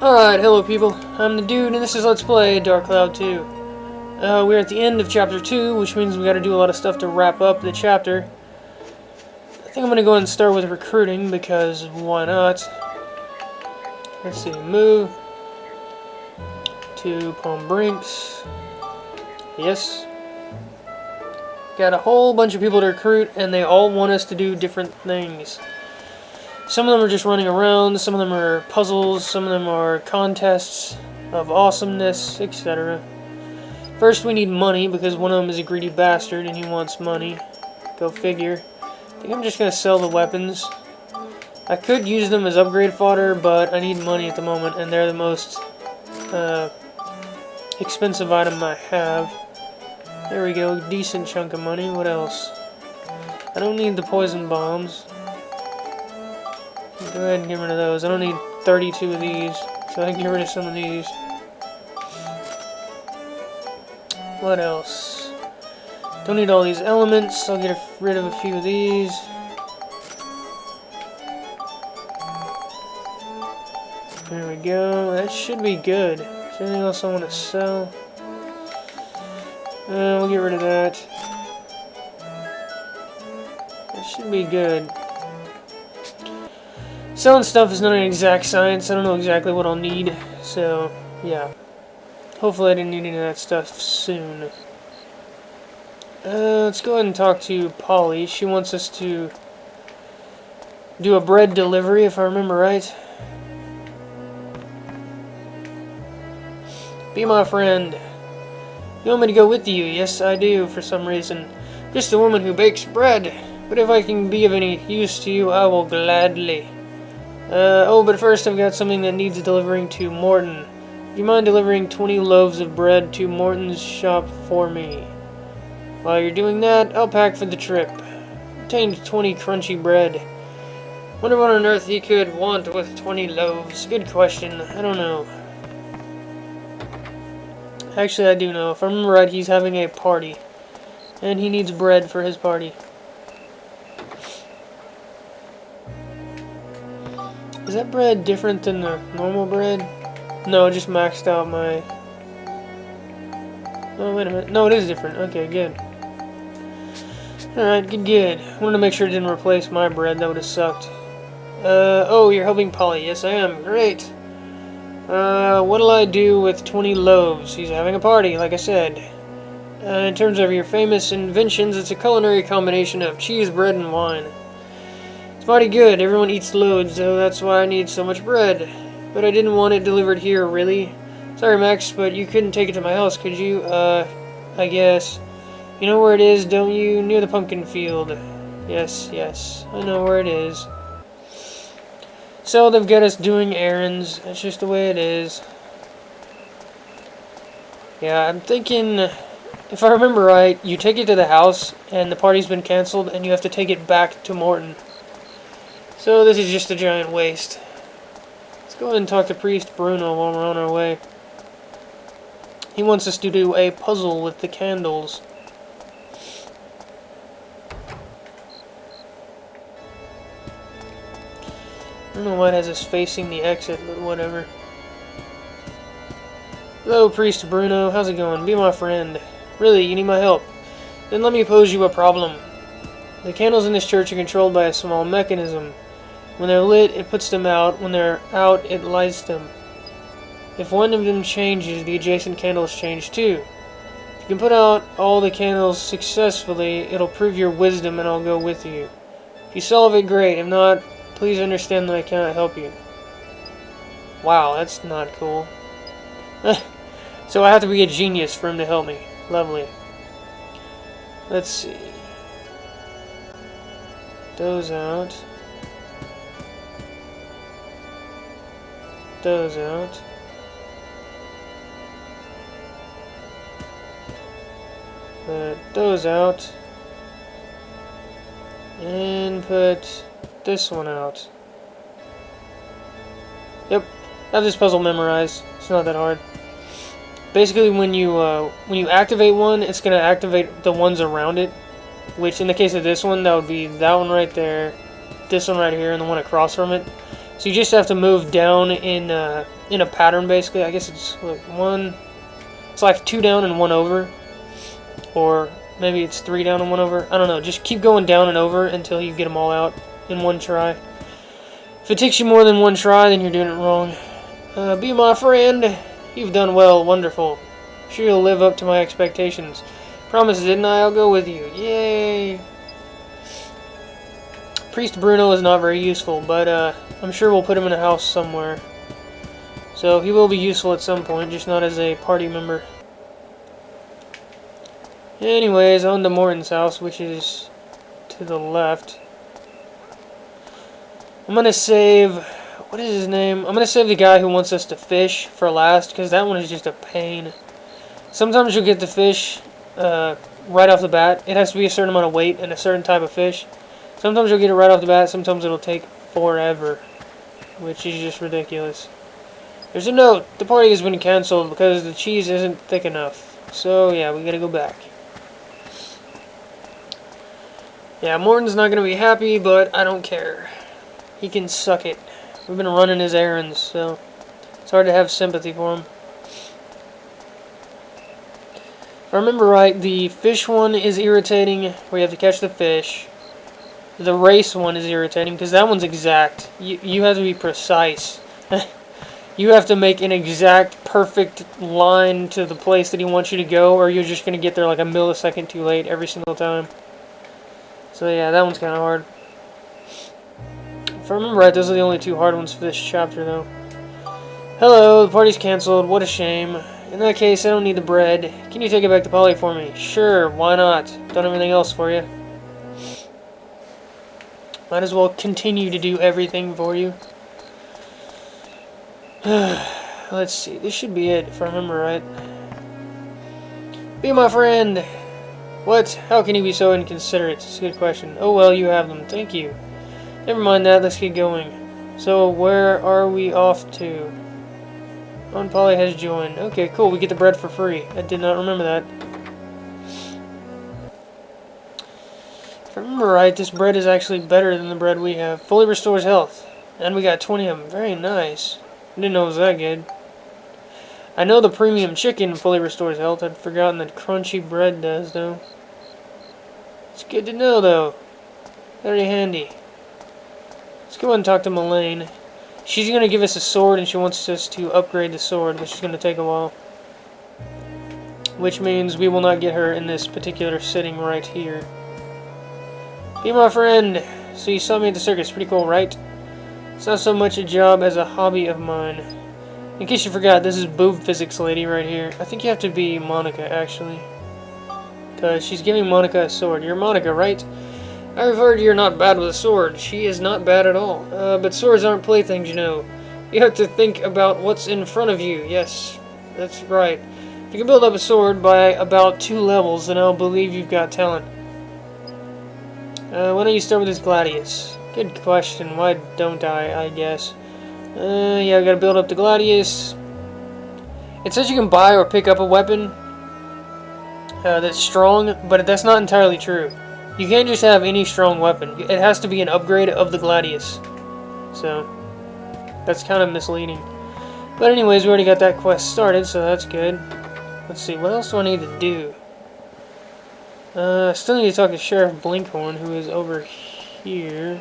Alright, hello people, I'm the dude and this is Let's Play Dark Cloud 2. We're at the end of chapter 2, which means we gotta do a lot of stuff to wrap up the chapter. I think I'm gonna go ahead and start with recruiting, because why not? Let's see, move to Palm Brinks. Yes. Got a whole bunch of people to recruit, and they all want us to do different things. Some of them are just running around, some of them are puzzles, some of them are contests of awesomeness, etc. First we need money, because one of them is a greedy bastard and he wants money. Go figure. I think I'm just going to sell the weapons. I could use them as upgrade fodder, but I need money at the moment, and they're the most expensive item I have. There we go, decent chunk of money. What else? I don't need the poison bombs. Go ahead and get rid of those. I don't need 32 of these, so I can get rid of some of these. What else? Don't need all these elements. I'll get rid of a few of these. There we go. That should be good. Is there anything else I want to sell? We'll get rid of that. That should be good. Selling stuff is not an exact science. I don't know exactly what I'll need, so yeah. Hopefully I didn't need any of that stuff soon. Let's go ahead and talk to Polly. She wants us to do a bread delivery, if I remember right. Be my friend. You want me to go with you? Yes, I do, for some reason. Just a woman who bakes bread. But if I can be of any use to you, I will gladly. Oh, but first I've got something that needs delivering to Morton. Do you mind delivering 20 loaves of bread to Morton's shop for me? While you're doing that, I'll pack for the trip. Obtained 20 crunchy bread. Wonder what on earth he could want with 20 loaves. Good question. I don't know. Actually, I do know. If I remember right, he's having a party. And he needs bread for his party. Is that bread different than the normal bread? No, it just maxed out my... Oh, wait a minute. No, it is different. Okay, good. Alright, good. I wanted to make sure it didn't replace my bread. That would have sucked. Oh, you're helping Polly. Yes, I am. Great. What'll I do with 20 loaves? He's having a party, like I said. In terms of your famous inventions, it's a culinary combination of cheese, bread, and wine. Mighty good. Everyone eats loads, so that's why I need so much bread. But I didn't want it delivered here, really. Sorry, Max, but you couldn't take it to my house, could you? I guess. You know where it is, don't you? Near the pumpkin field. Yes, yes. I know where it is. So they've got us doing errands. That's just the way it is. Yeah, I'm thinking... If I remember right, you take it to the house, and the party's been cancelled, and you have to take it back to Morton. So this is just a giant waste. Let's go ahead and talk to Priest Bruno while we're on our way. He wants us to do a puzzle with the candles. I don't know why it has us facing the exit, but whatever. Hello, Priest Bruno. How's it going? Be my friend. Really, you need my help? Then let me pose you a problem. The candles in this church are controlled by a small mechanism. When they're lit, it puts them out. When they're out, it lights them. If one of them changes, the adjacent candles change too. If you can put out all the candles successfully, it'll prove your wisdom and I'll go with you. If you solve it, great. If not, please understand that I cannot help you. Wow, that's not cool. So I have to be a genius for him to help me. Lovely. Let's see. Those out. Those out. Put those out. And put this one out. Yep. I have this puzzle memorized. It's not that hard. Basically, when you activate one, it's gonna activate the ones around it. Which, in the case of this one, that would be that one right there, this one right here, and the one across from it. So you just have to move down in a pattern, basically. I guess it's like one. It's like 2 down and 1 over, or maybe it's 3 down and 1 over. I don't know. Just keep going down and over until you get them all out in one try. If it takes you more than one try, then you're doing it wrong. Be my friend. You've done well. Wonderful. Sure you'll live up to my expectations. Promise, didn't I? I'll go with you. Yay. Priest Bruno is not very useful, but I'm sure we'll put him in a house somewhere. So he will be useful at some point, just not as a party member. Anyways, on to Morton's house, which is to the left. I'm going to save... What is his name? I'm going to save the guy who wants us to fish for last, because that one is just a pain. Sometimes you'll get the fish right off the bat. It has to be a certain amount of weight and a certain type of fish. Sometimes you'll get it right off the bat. Sometimes it'll take forever, which is just ridiculous. There's a note. The party has been canceled because the cheese isn't thick enough. So, yeah, we gotta go back. Yeah, Morton's not gonna be happy, but I don't care. He can suck it. We've been running his errands, so it's hard to have sympathy for him. If I remember right, the fish one is irritating, where you have to catch the fish. The race one is irritating, because that one's exact. You have to be precise. You have to make an exact, perfect line to the place that he wants you to go, or you're just going to get there like a millisecond too late every single time. So yeah, that one's kind of hard. If I remember right, those are the only 2 hard ones for this chapter, though. Hello, the party's canceled. What a shame. In that case, I don't need the bread. Can you take it back to Polly for me? Sure, why not? Done everything else for you. Might as well continue to do everything for you. Let's see, this should be it, if I remember right. Be my friend! What? How can you be so inconsiderate? It's a good question. Oh well, you have them. Thank you. Never mind that, let's get going. So, where are we off to? Aunt Polly has joined. Okay, cool, we get the bread for free. I did not remember that. If I remember right, this bread is actually better than the bread we have. Fully restores health. And we got 20 of them. Very nice. I didn't know it was that good. I know the premium chicken fully restores health. I'd forgotten that crunchy bread does, though. It's good to know, though. Very handy. Let's go ahead and talk to Melaine. She's going to give us a sword, and she wants us to upgrade the sword, which is going to take a while. Which means we will not get her in this particular sitting right here. Be my friend. So you saw me at the circus. Pretty cool, right? It's not so much a job as a hobby of mine. In case you forgot, this is Boob Physics Lady right here. I think you have to be Monica, actually. Because she's giving Monica a sword. You're Monica, right? I've heard you're not bad with a sword. She is not bad at all. But swords aren't playthings, you know. You have to think about what's in front of you. Yes, that's right. If you can build up a sword by about 2 levels, then I'll believe you've got talent. Why don't you start with this Gladius? Good question. Why don't I guess. Yeah, we gotta build up the Gladius. It says you can buy or pick up a weapon that's strong, but that's not entirely true. You can't just have any strong weapon. It has to be an upgrade of the Gladius. So, that's kind of misleading. But anyways, we already got that quest started, so that's good. Let's see, what else do I need to do? I still need to talk to Sheriff Blinkhorn, who is over here.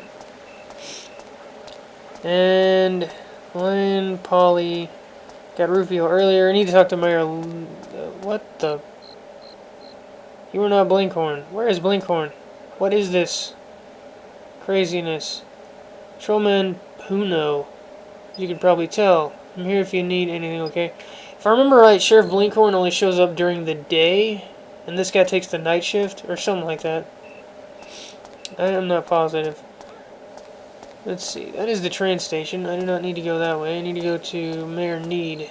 And Lynn, Polly, got Rufio earlier. I need to talk to Mayor... what the... You are not Blinkhorn. Where is Blinkhorn? What is this craziness? Trollman Puno. You can probably tell. I'm here if you need anything, okay? If I remember right, Sheriff Blinkhorn only shows up during the day, and this guy takes the night shift, or something like that. I'm not positive. Let's see. That is the train station. I do not need to go that way. I need to go to Mayor Need.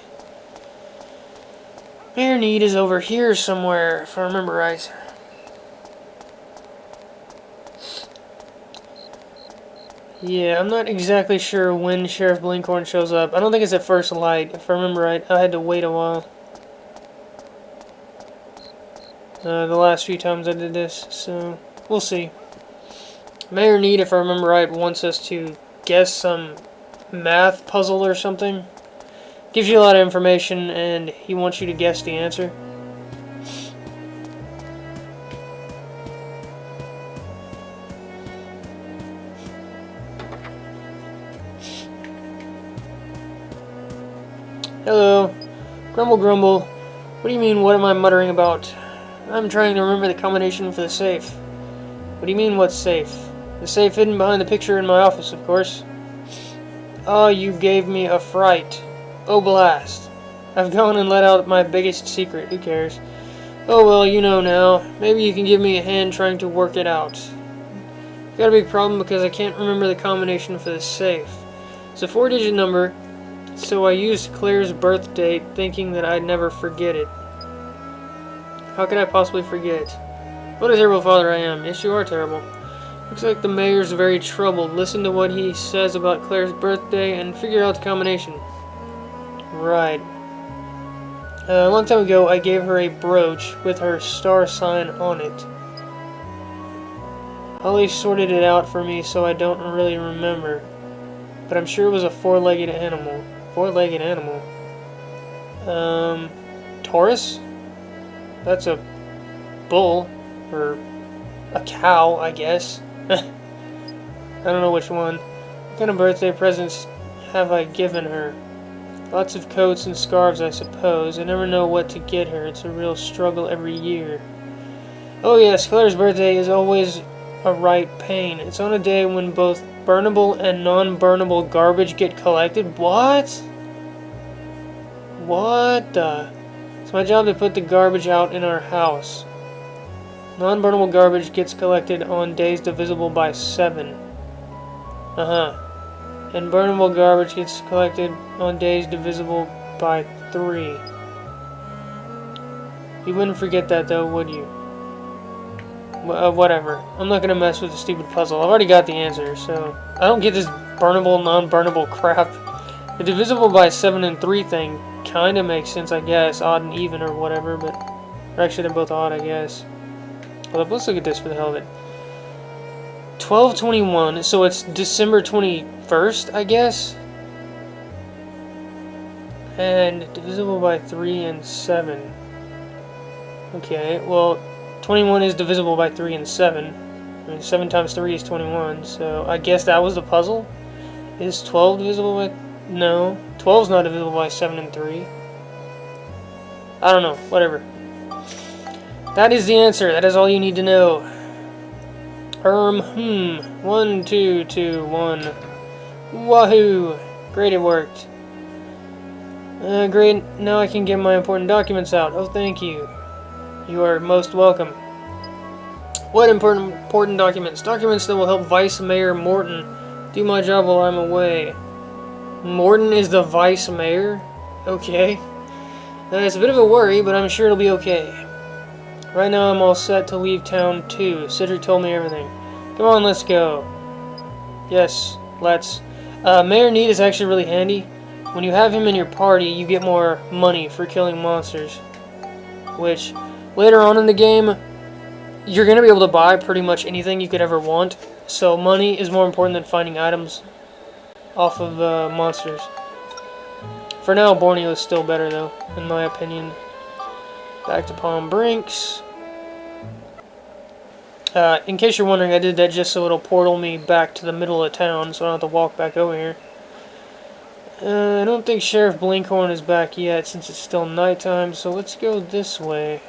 Mayor Need is over here somewhere, if I remember right. Yeah, I'm not exactly sure when Sheriff Blinkhorn shows up. I don't think it's at first light. If I remember right, I had to wait a while. The last few times I did this, so we'll see. Mayor Need, if I remember right, wants us to guess some math puzzle or something. Gives you a lot of information, and he wants you to guess the answer. Hello. Grumble, grumble. What do you mean, what am I muttering about? I'm trying to remember the combination for the safe. What do you mean, what's safe? The safe hidden behind the picture in my office, of course. Oh, you gave me a fright. Oh, blast. I've gone and let out my biggest secret. Who cares? Oh, well, you know now. Maybe you can give me a hand trying to work it out. I've got a big problem because I can't remember the combination for the safe. It's a 4-digit number, so I used Claire's birth date thinking that I'd never forget it. How could I possibly forget? What a terrible father I am. Yes, you are terrible. Looks like the mayor's very troubled. Listen to what he says about Claire's birthday and figure out the combination. Right. A long time ago, I gave her a brooch with her star sign on it. Holly sorted it out for me, so I don't really remember. But I'm sure it was a 4-legged animal. 4-legged animal. Taurus? That's a bull. Or a cow, I guess. I don't know which one. What kind of birthday presents have I given her? Lots of coats and scarves, I suppose. I never know what to get her. It's a real struggle every year. Oh yes, Claire's birthday is always a right pain. It's on a day when both burnable and non-burnable garbage get collected. What? What the? It's my job to put the garbage out in our house. Non-burnable garbage gets collected on days divisible by 7. And burnable garbage gets collected on days divisible by 3. You wouldn't forget that though, would you? Whatever. I'm not gonna mess with the stupid puzzle. I've already got the answer, so... I don't get this burnable, non-burnable crap. The divisible by 7 and 3 thing kinda makes sense, I guess. Odd and even or whatever, but... Or actually, they're both odd, I guess. Well, let's look at this for the hell of it. 12/21, so it's December 21st, I guess? And divisible by 3 and 7. Okay, well... 21 is divisible by 3 and 7. I mean, 7 times 3 is 21, so I guess that was the puzzle? Is 12 divisible by... No. 12 is not divisible by 7 and 3. I don't know. Whatever. That is the answer. That is all you need to know. 1, 2, 2, 1. Wahoo! Great, it worked. Great. Now I can get my important documents out. Oh, thank you. You are most welcome. What important documents? Documents that will help Vice Mayor Morton do my job while I'm away. Morton is the Vice Mayor? Okay. It's a bit of a worry, but I'm sure it'll be okay. Right now I'm all set to leave town too. Cedric told me everything. Come on, let's go. Yes, let's. Mayor Need is actually really handy. When you have him in your party, you get more money for killing monsters. Which... Later on in the game, you're going to be able to buy pretty much anything you could ever want. So money is more important than finding items off of monsters. For now, Borneo is still better though, in my opinion. Back to Palm Brinks. In case you're wondering, I did that just so it'll portal me back to the middle of town, so I don't have to walk back over here. I don't think Sheriff Blinkhorn is back yet, since it's still nighttime, so let's go this way.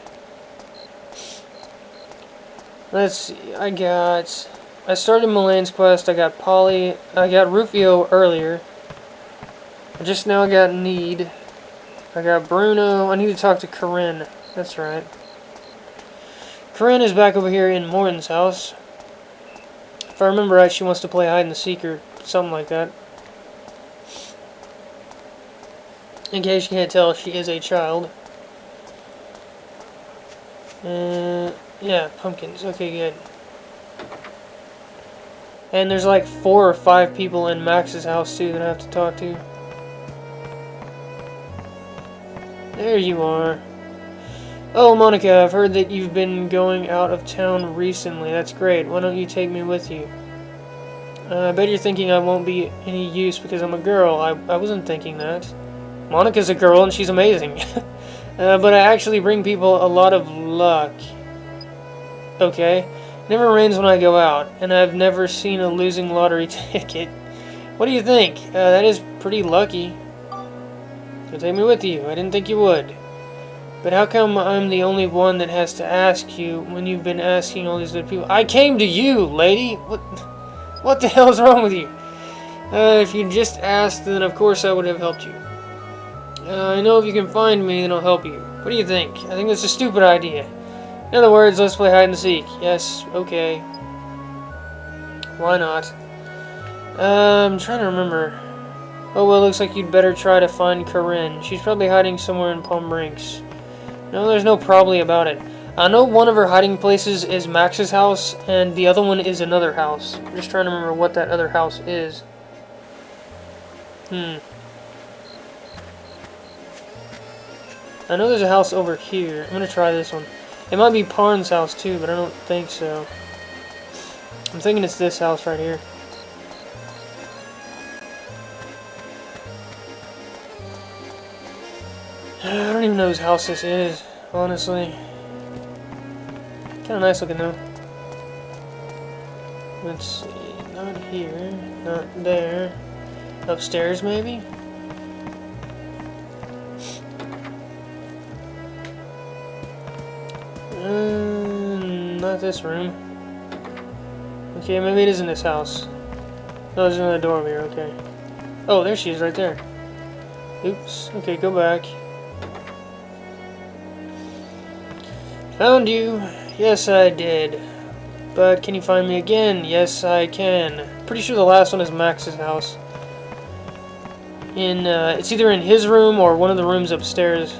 Let's see, I started Milan's quest, I got Polly, I got Rufio earlier. I just now got Need. I got Bruno, I need to talk to Corinne, that's right. Corinne is back over here in Morton's house. If I remember right, she wants to play hide and seek or something like that. In case you can't tell, she is a child. Yeah, pumpkins. Okay, good. And there's like 4 or 5 people in Max's house too that I have to talk to. There you are. Oh, Monica, I've heard that you've been going out of town recently. That's great. Why don't you take me with you? I bet you're thinking I won't be any use because I'm a girl. I wasn't thinking that. Monica's a girl and she's amazing. But I actually bring people a lot of luck. Okay. Never rains when I go out, and I've never seen a losing lottery ticket. What do you think? That is pretty lucky. So take me with you. I didn't think you would. But how come I'm the only one that has to ask you when you've been asking all these other people? I came to you, lady! What the hell is wrong with you? If you just asked, then of course I would have helped you. I know if you can find me, then I'll help you. What do you think? I think that's a stupid idea. In other words, let's play hide and seek. Yes, okay. Why not? I'm trying to remember. Oh, well, looks like you'd better try to find Corinne. She's probably hiding somewhere in Palm Brinks. No, there's no probably about it. I know one of her hiding places is Max's house, and the other one is another house. I'm just trying to remember what that other house is. I know there's a house over here. I'm gonna try this one. It might be Parn's house too, but I don't think so. I'm thinking it's this house right here. I don't even know whose house this is, honestly. Kind of nice looking though. Let's see, not here, not there. Upstairs maybe? Not this room. Okay, maybe it is in this house. No, there's another door over here, okay. Oh, there she is right there. Oops, okay, go back. Found you. Yes, I did. But can you find me again? Yes, I can. Pretty sure the last one is Max's house. It's either in his room or one of the rooms upstairs.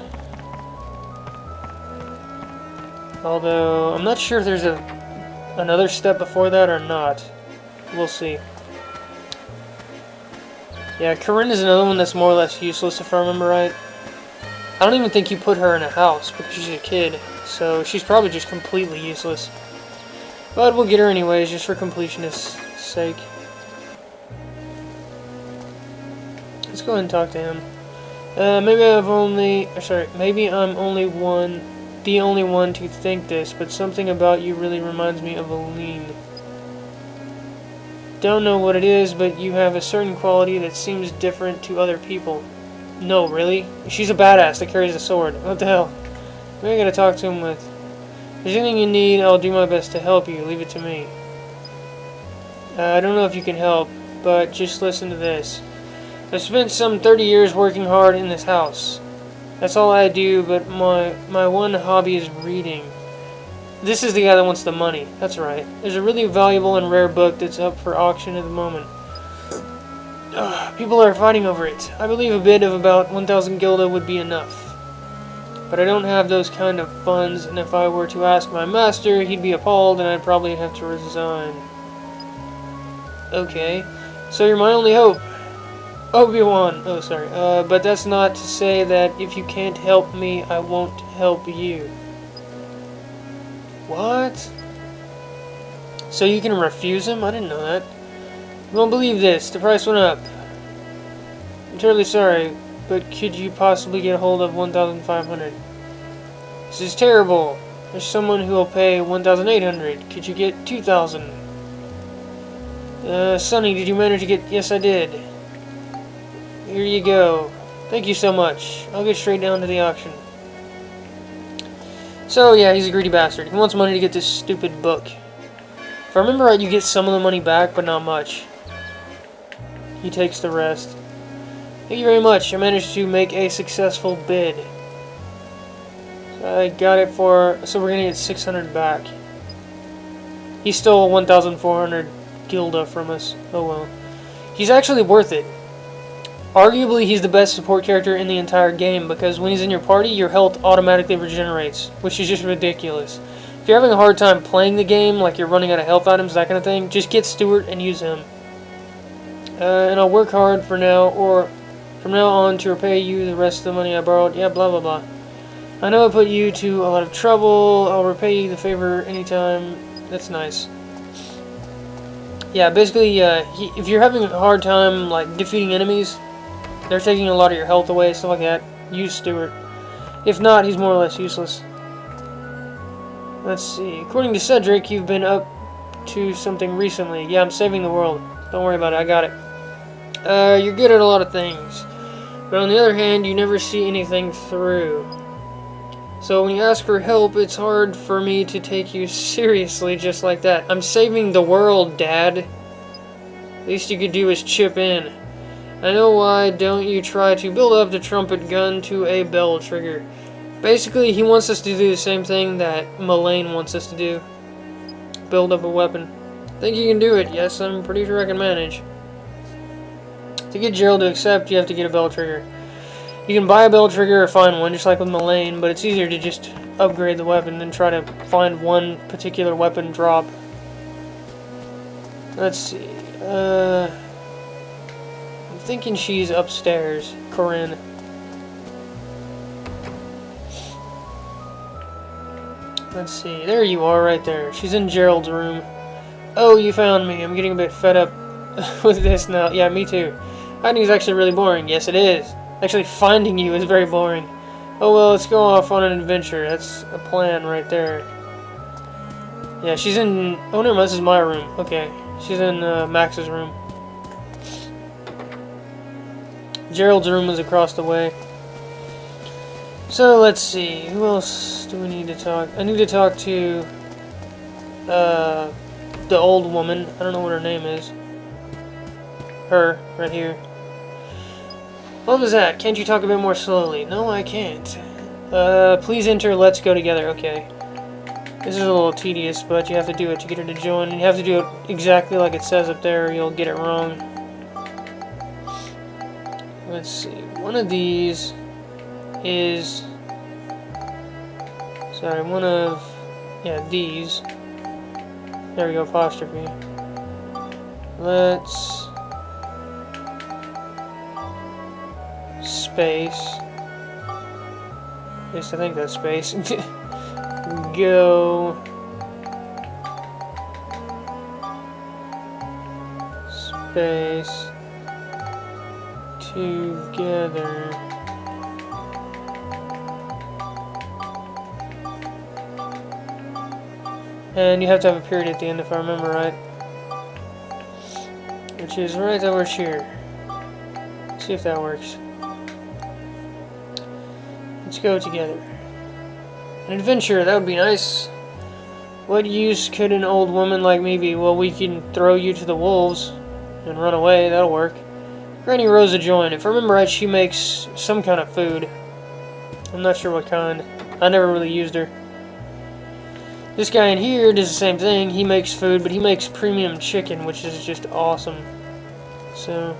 Although, I'm not sure if there's another step before that or not. We'll see. Yeah, Corinne is another one that's more or less useless if I remember right. I don't even think you put her in a house because she's a kid. So she's probably just completely useless. But we'll get her anyways, just for completionist's sake. Let's go ahead and talk to him. Maybe I'm the only one to think this, but something about you really reminds me of Aline. Don't know what it is, but you have a certain quality that seems different to other people. No, really? She's a badass that carries a sword. What the hell? Maybe I gotta talk to him with. If there's anything you need, I'll do my best to help you. Leave it to me. I don't know if you can help, but just listen to this. I've spent some 30 years working hard in this house. That's all I do, but my one hobby is reading. This is the guy that wants the money. That's right. There's a really valuable and rare book that's up for auction at the moment. People are fighting over it. I believe a bid of about 1,000 gilda would be enough. But I don't have those kind of funds, and if I were to ask my master, he'd be appalled and I'd probably have to resign. Okay, so you're my only hope. Obi-Wan. Oh, sorry. But that's not to say that if you can't help me, I won't help you. What? So you can refuse him? I didn't know that. You won't believe this. The price went up. I'm terribly sorry, but could you possibly get a hold of 1,500? This is terrible. There's someone who will pay 1,800. Could you get 2,000? Sonny, did you manage to get... Yes, I did. Here you go. Thank you so much. I'll get straight down to the auction. So, yeah, he's a greedy bastard. He wants money to get this stupid book. If I remember right, you get some of the money back, but not much. He takes the rest. Thank you very much. I managed to make a successful bid. I got it for... So we're going to get 600 back. He stole 1,400 gilda from us. Oh well. He's actually worth it. Arguably, he's the best support character in the entire game because when he's in your party, your health automatically regenerates, which is just ridiculous. If you're having a hard time playing the game, like you're running out of health items, that kind of thing, just get Stuart and use him. And I'll work hard for now, or from now on, to repay you the rest of the money I borrowed. Yeah, blah, blah, blah. I know I put you to a lot of trouble. I'll repay you the favor anytime. That's nice. Yeah, basically, if you're having a hard time, like, defeating enemies, they're taking a lot of your health away, stuff like that, use Stewart. If not, he's more or less useless. Let's see. According to Cedric, you've been up to something recently. Yeah, I'm saving the world. Don't worry about it, I got it. You're good at a lot of things. But on the other hand, you never see anything through. So when you ask for help, it's hard for me to take you seriously just like that. I'm saving the world, Dad. Least you could do is chip in. I know, why don't you try to build up the trumpet gun to a bell trigger? Basically, he wants us to do the same thing that Mullane wants us to do. Build up a weapon. Think you can do it? Yes, I'm pretty sure I can manage. To get Gerald to accept, you have to get a bell trigger. You can buy a bell trigger or find one, just like with Mullane, but it's easier to just upgrade the weapon than try to find one particular weapon drop. Let's see. I'm thinking she's upstairs, Corinne. Let's see. There you are, right there. She's in Gerald's room. Oh, you found me. I'm getting a bit fed up with this now. Yeah, me too. Hiding is actually really boring. Yes, it is. Actually, finding you is very boring. Oh well, let's go off on an adventure. That's a plan right there. Yeah, she's in... Oh no, this is my room. Okay. She's in Max's room. Gerald's room is across the way. So, let's see. Who else do we need to talk? I need to talk to... the old woman. I don't know what her name is. Her, right here. What was that? Can't you talk a bit more slowly? No, I can't. Please enter Let's Go Together. Okay. This is a little tedious, but you have to do it to get her to join. You have to do it exactly like it says up there, or you'll get it wrong. Let's see. One of these is... Sorry, one of... Yeah, these. There we go, apostrophe. Let's... Space. At least I think that's space. Go. Space. Together. And you have to have a period at the end if I remember right. Which is right over here. Let's see if that works. Let's go together. An adventure, that would be nice. What use could an old woman like me be? Well, we can throw you to the wolves and run away, that'll work. Granny Rosa join. If I remember right, she makes some kind of food. I'm not sure what kind. I never really used her. This guy in here does the same thing. He makes food, but he makes premium chicken, which is just awesome. So,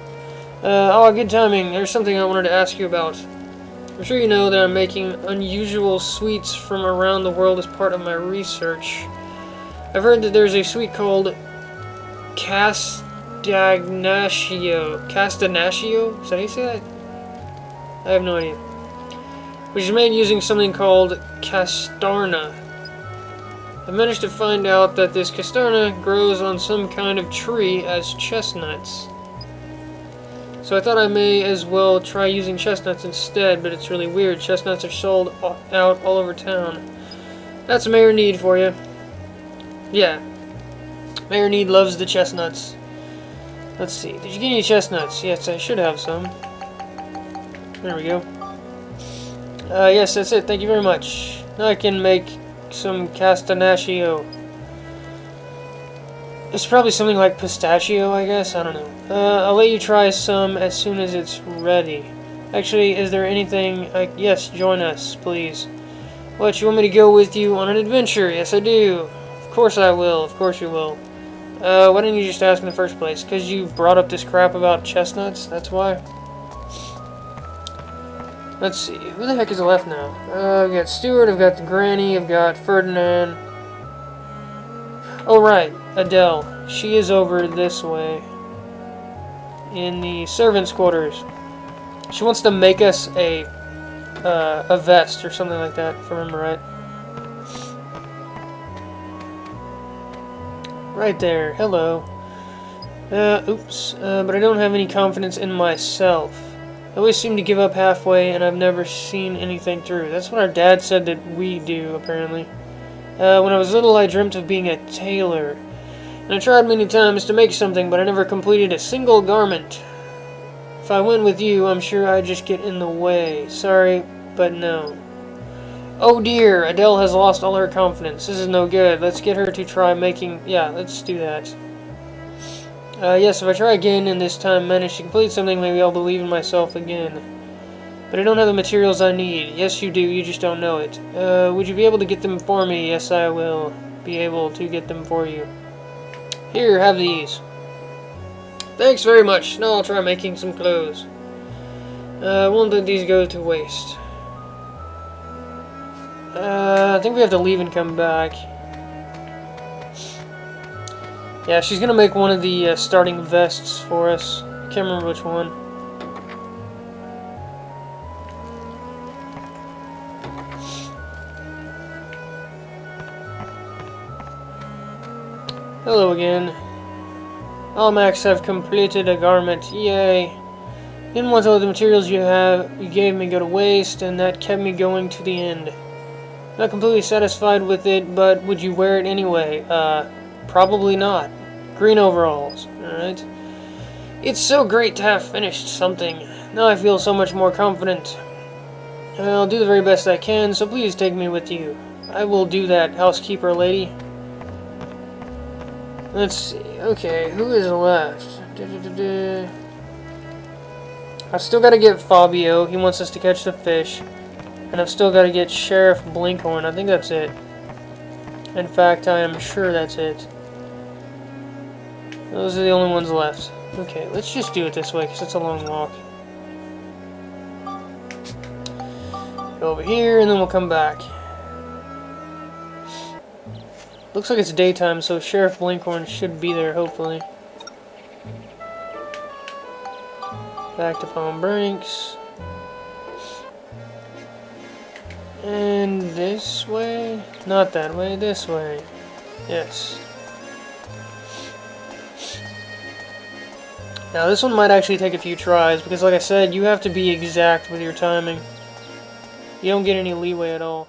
oh, good timing. There's something I wanted to ask you about. I'm sure you know that I'm making unusual sweets from around the world as part of my research. I've heard that there's a sweet called Castagnaccio. Castagnaccio? Is that how you say that? I have no idea. Which is made using something called castarna. I've managed to find out that this castarna grows on some kind of tree as chestnuts. So I thought I may as well try using chestnuts instead, but it's really weird. Chestnuts are sold out all over town. That's Mayor Need for you. Yeah. Mayor Need loves the chestnuts. Let's see. Did you get any chestnuts? Yes, I should have some. There we go. Yes, that's it. Thank you very much. Now I can make some castagnaccio. It's probably something like pistachio, I guess. I don't know. I'll let you try some as soon as it's ready. Actually, is there anything... yes, join us, please. What, you want me to go with you on an adventure? Yes, I do. Of course I will. Of course you will. Why didn't you just ask in the first place? Because you brought up this crap about chestnuts? That's why? Let's see. Who the heck is left now? I've got Stuart, I've got the Granny, I've got Ferdinand. Oh, right. Adele. She is over this way. In the servants' quarters. She wants to make us a vest or something like that, if I remember right. Right there. Hello. Oops. But I don't have any confidence in myself. I always seem to give up halfway, and I've never seen anything through. That's what our dad said that we do, apparently. When I was little, I dreamt of being a tailor. And I tried many times to make something, but I never completed a single garment. If I went with you, I'm sure I'd just get in the way. Sorry, but no. Oh dear, Adele has lost all her confidence. This is no good. Let's get her to try making... Yeah, let's do that. Yes, if I try again and this time manage to complete something, maybe I'll believe in myself again. But I don't have the materials I need. Yes, you do. You just don't know it. Would you be able to get them for me? Yes, I will be able to get them for you. Here, have these. Thanks very much. Now I'll try making some clothes. Won't let these go to waste. I think we have to leave and come back. Yeah, she's gonna make one of the starting vests for us. Can't remember which one. Hello again. All Max have completed a garment. Yay. Didn't want to let the materials you gave me go to waste, and that kept me going to the end. Not completely satisfied with it, but would you wear it anyway? Probably not. Green overalls. Alright. It's so great to have finished something. Now I feel so much more confident. I'll do the very best I can, so please take me with you. I will do that, housekeeper lady. Let's see. Okay, who is left? I've still got to get Fabio. He wants us to catch the fish. And I've still got to get Sheriff Blinkhorn. I think that's it. In fact, I am sure that's it. Those are the only ones left. Okay, let's just do it this way, because it's a long walk. Go over here, and then we'll come back. Looks like it's daytime, so Sheriff Blinkhorn should be there, hopefully. Back to Palm Brinks. And this way? Not that way, this way. Yes. Now this one might actually take a few tries, because like I said, you have to be exact with your timing. You don't get any leeway at all.